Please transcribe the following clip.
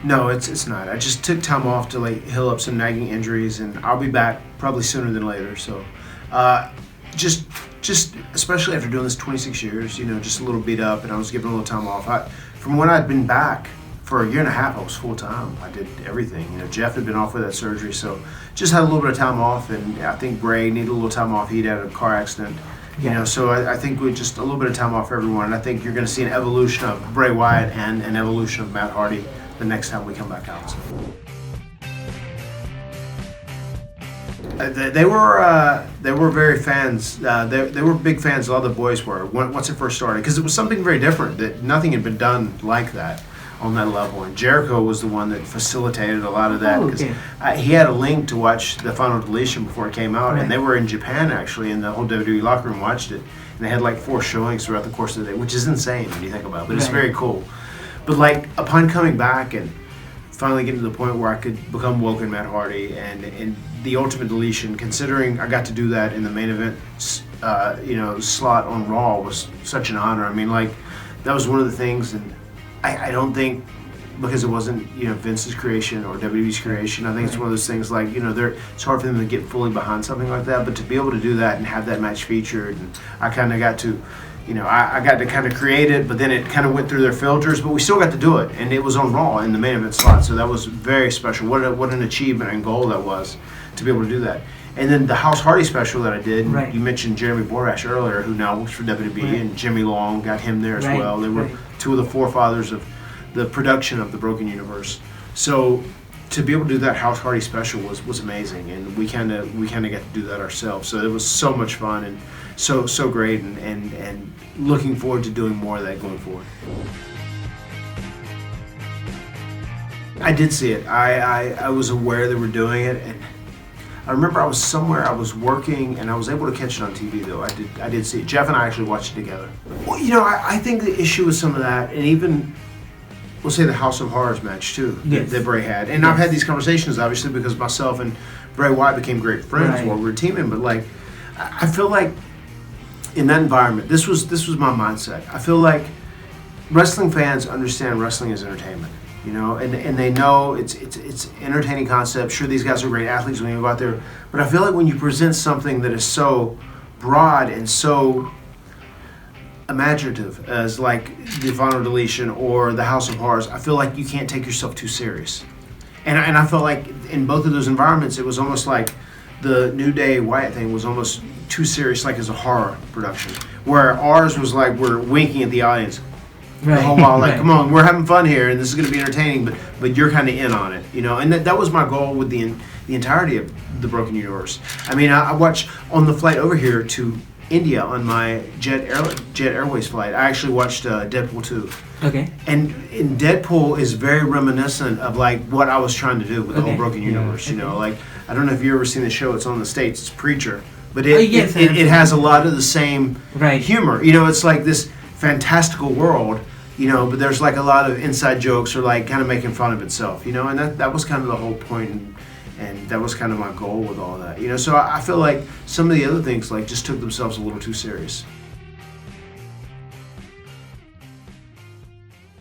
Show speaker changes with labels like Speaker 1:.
Speaker 1: No, it's not. I just took time off to like heal up some nagging injuries, and I'll be back probably sooner than later. So, uh, just especially after doing this 26 years, just a little beat up, and I was given a little time off. From when I'd been back for a year and a half, I was full time. I did everything. Jeff had been off with that surgery, so just had a little bit of time off, and I think Bray needed a little time off. He'd had a car accident. So I think with just a little bit of time off for everyone, and I think you're going to see an evolution of Bray Wyatt and an evolution of Matt Hardy the next time we come back out. So. They were very fans. They were big fans. A lot of the boys were once it first started, because it was something very different. That nothing had been done like that on that level. And Jericho was the one that facilitated a lot of that, because he had a link to watch the Final Deletion before it came out, and they were in Japan actually, and the whole WWE locker room watched it, and they had like 4 showings throughout the course of the day, which is insane when you think about it. But it's very cool. But like upon coming back and finally getting to the point where I could become Woken Matt Hardy and the Ultimate Deletion, considering I got to do that in the main event, slot on Raw, was such an honor. I mean, like, that was one of the things, and I don't think, because it wasn't Vince's creation or WWE's creation, I think it's one of those things like it's hard for them to get fully behind something like that. But to be able to do that and have that match featured, and I kind of got to. I got to kind of create it, but then it kind of went through their filters, but we still got to do it, and it was on Raw in the main event slot, so that was very special. What an achievement and goal that was, to be able to do that. And then the House Hardy special that I did, you mentioned Jeremy Borash earlier, who now works for WWE, and Jimmy Long, got him there as well. They were two of the forefathers of the production of the Broken Universe. So to be able to do that House Hardy special was amazing, and we kind of got to do that ourselves. So it was so much fun and so great, and looking forward to doing more of that going forward. I did see it. I was aware they were doing it, and I remember I was somewhere, I was working, and I was able to catch it on TV though. I did see it. Jeff and I actually watched it together. Well, I think the issue with some of that, and even we'll say the House of Horrors match too, that Bray had. And I've had these conversations obviously because myself and Bray Wyatt became great friends while we were teaming. But like, I feel like in that environment, this was my mindset. I feel like wrestling fans understand wrestling as entertainment, and they know it's entertaining concept. Sure, these guys are great athletes when you go out there, but I feel like when you present something that is so broad and so imaginative as like the Final Deletion or the House of Horrors, I feel like you can't take yourself too serious. And I felt like in both of those environments, it was almost like the New Day Wyatt thing was almost too serious, like as a horror production, where ours was like we're winking at the audience the whole while, like come on, we're having fun here, and this is going to be entertaining, but you're kind of in on it, and that was my goal with the entirety of the Broken Universe. I mean, I watched on the flight over here to India on my Jet Airways flight. I actually watched Deadpool 2. Okay. And Deadpool is very reminiscent of like what I was trying to do with the whole Broken Universe. Like I don't know if you've ever seen the show. It's on the States. It's Preacher, but it has a lot of the same humor. It's like this fantastical world. But there's like a lot of inside jokes or like kind of making fun of itself. And that was kind of the whole point. And that was kind of my goal with all that. So I feel like some of the other things like just took themselves a little too serious.